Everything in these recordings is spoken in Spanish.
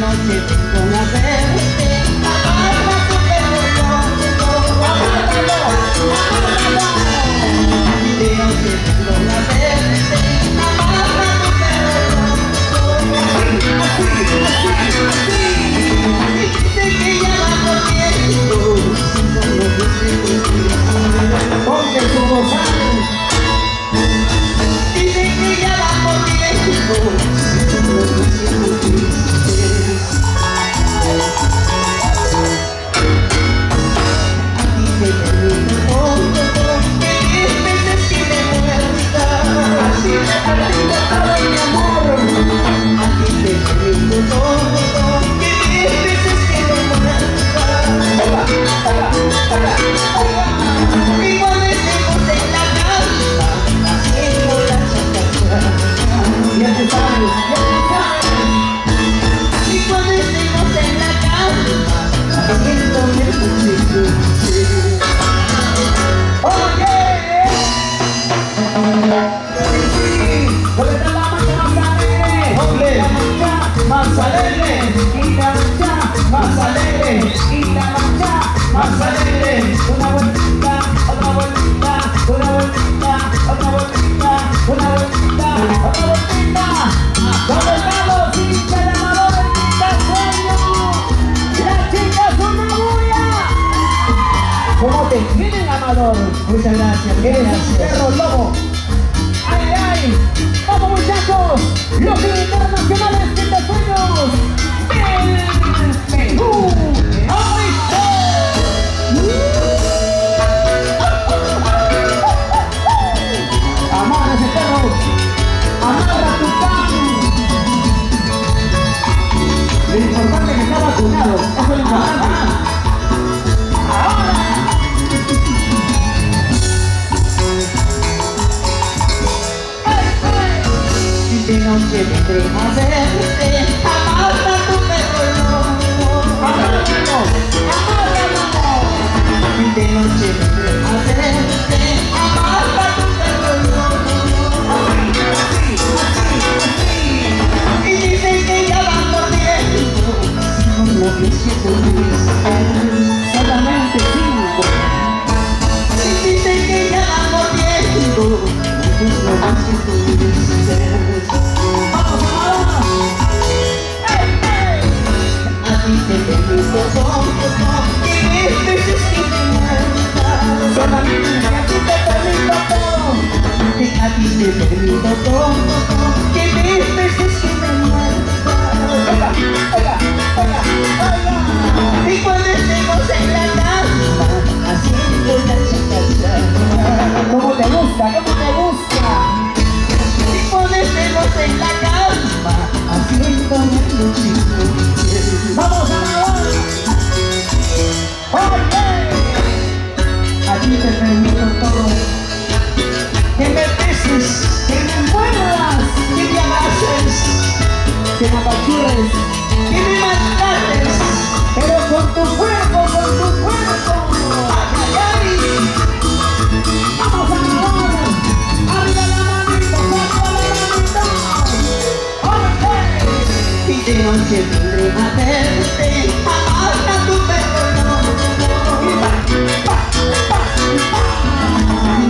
noche vengo a verte, amarra tu perro loco, amárralo, amárralo. De noche vengo a verte, amarra tu perro loco. Así, así, así. Dice que ya va corriendo, ponte su bozal. Dice que ya va corriendo. Más alegre, y la marcha, más alegre, y la marcha, más alegre. Una vueltita, otra vueltita, una vueltita, otra vueltita, una vueltita, otra vueltita. ¿Dónde estamos? Hincha el amador, el quintaseño. Las chicas son una bulla. ¿Cómo te tienen, amador? Muchas gracias, eres un perro lobo. ¡Ay, ay! ¡Vamos, muchachos! ¡Los internacionales quintaseños del Perú! ¡Ay, amarra ese perro! ¡Amarra tu can! Lo importante es que está vacunado. Eso es lo importante. ¡Ahora! De noche vendré a verte, amarra tu perro loco, amárralo, amárralo. De noche vendré a verte, amarra tu perro loco. Así, así, así. Y dicen que ya van corriendo, no lo que siento solamente 5. Y dicen que ya van corriendo, no es lo que siento. Te permito todo, que veces que me muertas. Solamente a ti te permito todo. A ti te permito todo, que veces que me muertas. Oiga, oiga, oiga, oiga. Y cuando estemos en la cama, haciendo la chacacha. ¿Cómo te gusta? ¿Cómo te gusta? Y cuando estemos en la cama, haciendo la chacacha. ¡Vamos a grabar! ¡Oye! A ti te permito todo. Que me beses, que me envuelvas, que me abraces, que me apachurres, que me maltrates, pero con tu cuerpo, con tu cuerpo. ¡Ay, ay! ¡Vamos a grabar! ¡Arriba la manita, saca la manita! ¡Oye! Y de noche vendré a verte, amarra tu perro loco.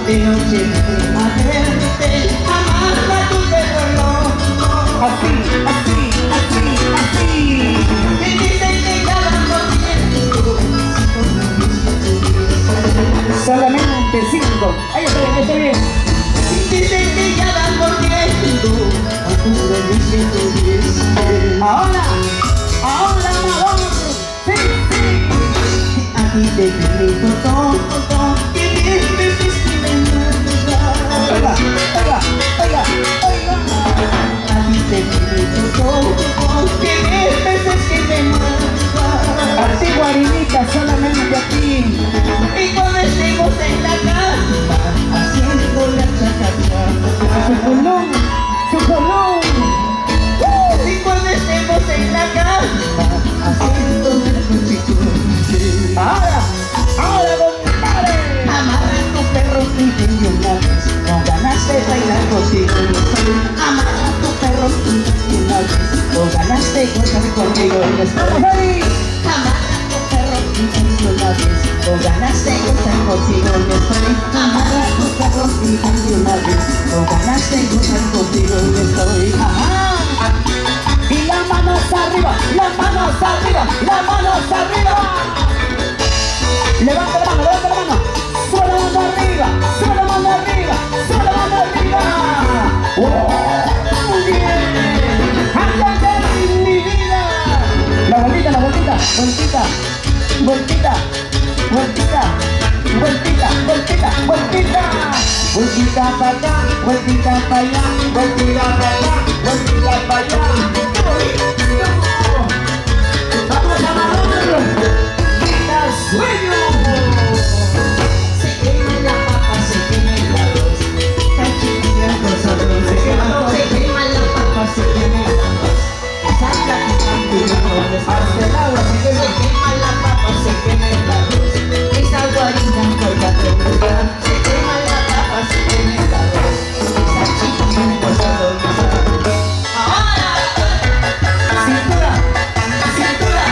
De noche vendré a verte, amarra tu perro loco. Así, así, así, así. Y dicen que ya van corriendo. Solamente 5. Ahí está bien, ahí está bien. Y dicen que ya van corriendo. Ahora, ahora, amador, sí, sí. A ti te permito todo, que 10 veces que me muertas. Oiga, oiga, oiga, oiga. A ti te permito todo, que 10 veces que me muertas. Así, guarinita, solamente aquí. Y cuando estemos en la cama, haciendo la chacacha. Su colón, su colón. Y cuando estemos en la cama, haciendo el cuchillo. Ahora, ahora, compadre. Amarra tu perro y te dio una vez. No ganaste bailar contigo. Amarra tu perro y te dio una vez. No ganaste contigo y estamos ahí. Amarra tu perro y dame una vez, o ganas de gozar contigo y estoy. Amarra tu perro y dame una vez, o ganas de gozar contigo y estoy. Ajá. Y las manos arriba, las manos arriba, las manos arriba. Levanta la mano, levanta la mano. Sube la mano arriba, sube la mano arriba, sube la mano arriba. Muy bien. ¡Ándale, mi vida! La vueltita, vueltita, vueltita, vueltita, vueltita, vueltita, vueltita. Vueltita para acá, vueltita para allá, vueltita para acá, vueltita para allá. ¡Vamos a nadar! ¡Quita sueño! Se quema la papa, se quema el arroz. Cachimilla con sabor. Se quema la papa, se quema el arroz. Esa platicando y no hasta el agua se quema la papa, se quema el arroz. Esa guarida con la pregunta. Se quema la papa, se quema el arroz. Esa chiquilla con sabor. Ahora, cintura, cintura,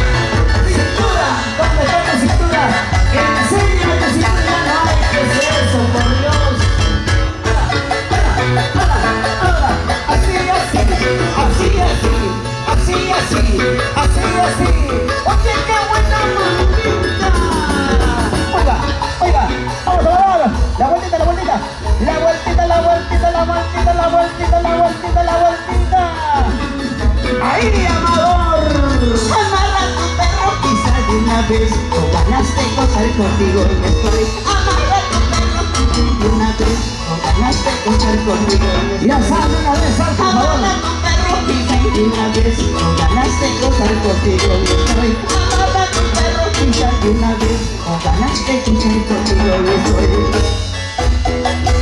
cintura. ¿Dónde está tu cintura? Enséñame tu cintura, no hay que hacer eso, por Dios. Ahora, así, así, así, así, así, así, así. Oye, qué buena mamita. Oiga, oiga, vamos a ver, la vueltita, la vueltita, la vueltita, la vueltita, la vueltita, la vueltita, la vueltita, la vueltita. Ahí, amador. Amarra tu perro quizá de una vez, o ganas de gozar contigo y estoy. Amarra tu perro de una vez, o ganas de gozar contigo y estoy. Ya sabes una vez, por favor. Amarra tu perro quizá de una vez, o ganas de gozar contigo y estoy. Amarra tu perro quizá de una vez, o ganas de gozar contigo y estoy.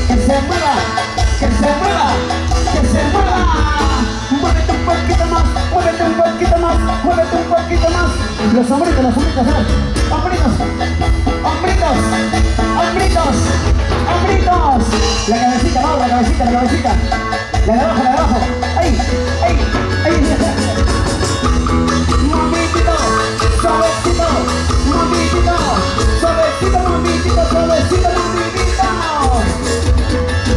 Que se mueva, que se mueva, que se mueva. Muévete un poquito más, muévete un poquito más, muévete un poquito más. Los hombritos, ¿sabes? Hombritos, hombritos, hombritos, hombritos. La cabecita, vamos, la cabecita, la cabecita. La de abajo, la de abajo. Ahí, ahí, ahí. Momentito, suavecito, momentito, suavecito, momentito, suavecito, momentito.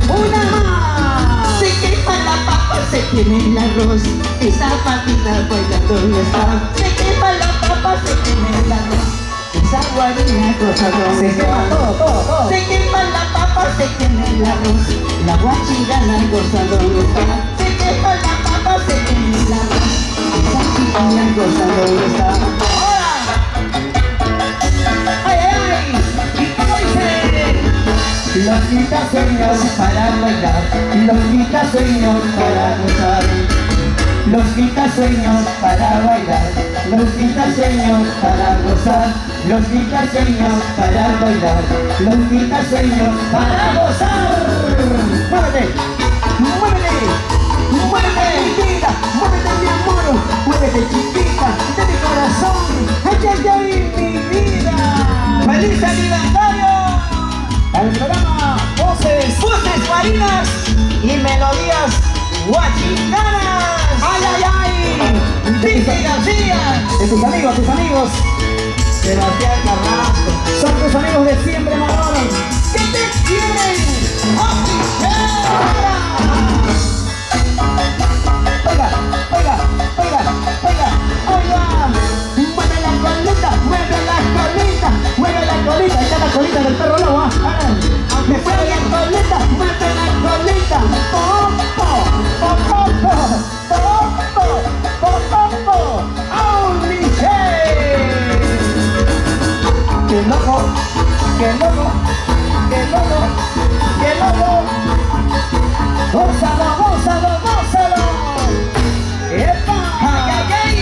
Una más. Se quema la papa, se quema el arroz. Esa papita bailando y está. Se quema la papa, se quema el arroz. Esa guarina gozador. Se quema todo, todo, todo. Se quema la papa, se quema el arroz. La guachingana gozador está. Se quema la papa, se quema el arroz. Esa chiquilla gozador está. ¡Ahora! ¡Ay, ay, ay! ¿Y cómo dice? Los quitasueños para bailar, los quitasueños para gozar. Los quitasueños para bailar, los quitasueños para gozar. Los quitasueños para bailar, los quitasueños para gozar. ¡Muévete! ¡Muévete! ¡Muévete, mi vida! ¡Muévete, mi amor! ¡Muévete, chiquita! ¡De mi corazón! ¡Ay, ay, ay, mi vida! ¡Feliz aniversario! Al programa Voces, Voces Marinas y Melodías Guachinganas. ¡Ay, ay, ay! ¡Vicky García! De tus amigos. Sebastián Carrasco. Son tus amigos de siempre, Manolo. ¿Qué te quieren? Oiga, oiga, oiga, oiga, oiga. Mueve la colita, mueve la colita, mueve la colita. Ahí está la colita del perro lobo, ¿ah? Me mueve la colita, mueve la colita. Popo, popo, popo, popo, popo. ¡Oh, Michelle! ¡Qué loco! ¡Qué loco! ¡Qué loco! ¡Qué loco! ¡Gózalo, gózalo, gózalo! ¡Epa! ¡Ay, ay, ay!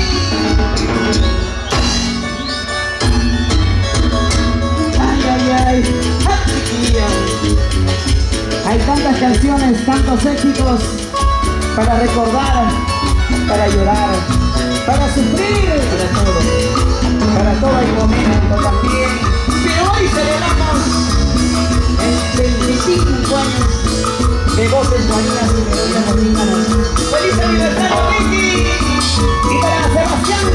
¡Ay, ay, ay! ¡Ay, chiquilla! Hay tantas canciones, tantos éxitos para recordar, para llorar, para sufrir, para todo el momento también. Pero hoy celebramos el 25 años de Voces Marinas y Melodías Guachinganas. ¡Feliz aniversario, Vicky! Y para Sebastián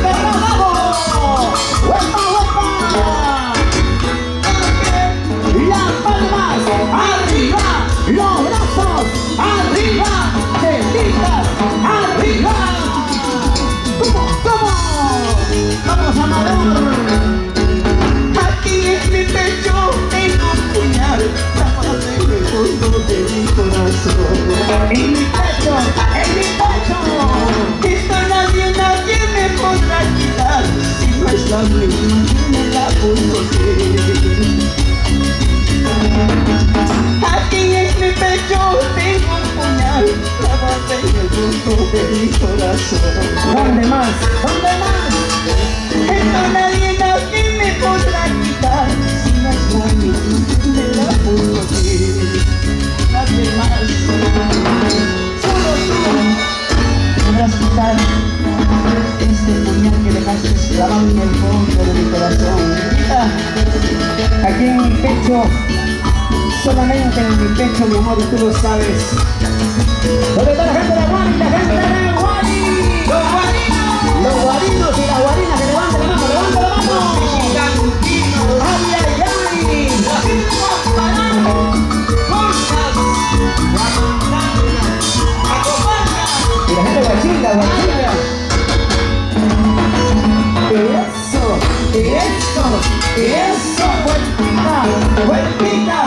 dejaste clavado en el fondo de mi corazón. Aquí en mi pecho, solamente en mi pecho, mi amor, y tú lo sabes. ¿Dónde está la gente de Guari? La gente de Guari. Los guarinos. Los guarinos y las guarinas, que levanten la mano, levanten la mano. ¡Ay, ay, ay! Y la gente guachita, guachita. Eso, vueltita,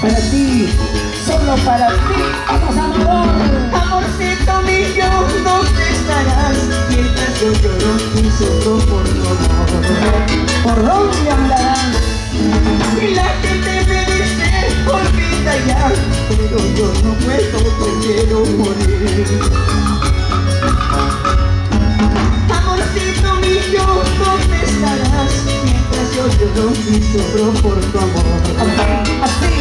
para ti, solo para ti, vamos amor. Amorcito mío, ¿dónde estarás? Mientras yo lloro y sufro por tu amor. ¿Por dónde andarás? Y la gente me dice, olvida ya, pero yo no puedo, prefiero morir. Amorcito mío, ¿dónde estarás? Mientras yo lloro y sufro por tu amor. Así.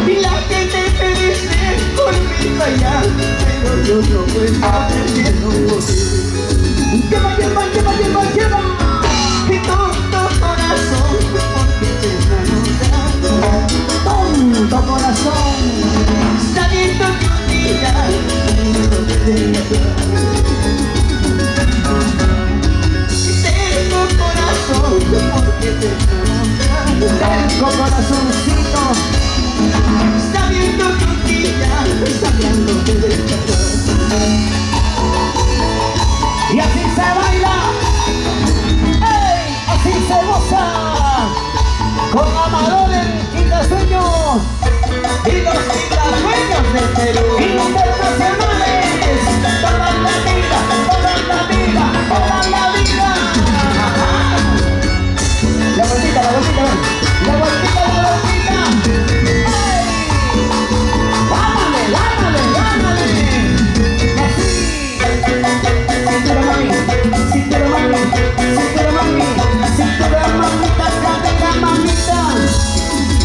Y la gente me dice, olvida ya, pero yo no puedo, prefiero morir. Lleva. Y tonto corazón, porque te enamoras. Tonto corazón, sabiendo que un día no te dejarás. Porque te enamoras. Tengo corazoncito, sabiendo que un día, sabiendo que te dejarás. Y así se baila, ¡ey! Así se goza, con Amador en Quitasueños y los quitasueños del Perú internacionales. Toda la vida. La vueltita. ¡Ey! ¡Lámale! Así. Cintura mamita, cadera mamita.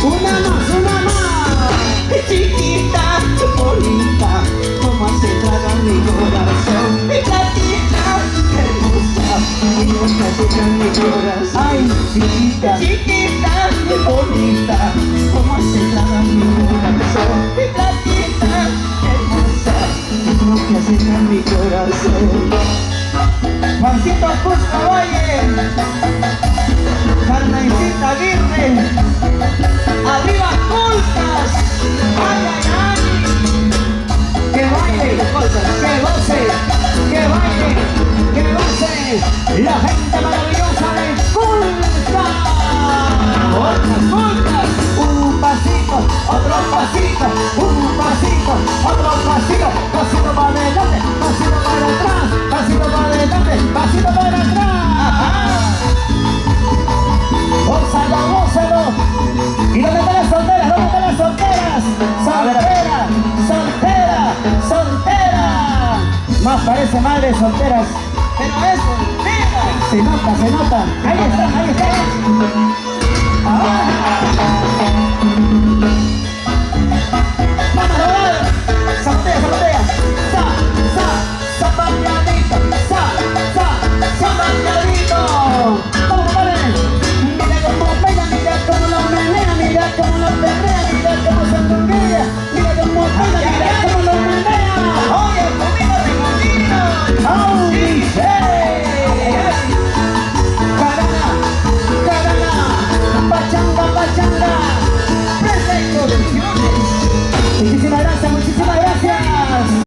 Una más. Chiquita, bonita, como hace traga mi corazón. Mi gatita, hermosa, y nunca llega a mi corazón. Ay, chiquita, bonita, como hace traga mi corazón. Mi gatita, hermosa, y nunca llega a mi corazón. Juancito Cusco Valle, Carmencita Aguirre, arriba Coltas, ay, que baile, que goce, la gente maravillosa de Coltas, un pasito, otro pasito, pasito para adelante, pasito para atrás, pasito para adelante, pasito para atrás. Gózalo. ¿Y dónde están las solteras? Soltera. Más parece madre solteras. Pero es soltera. Se nota. Ahí está.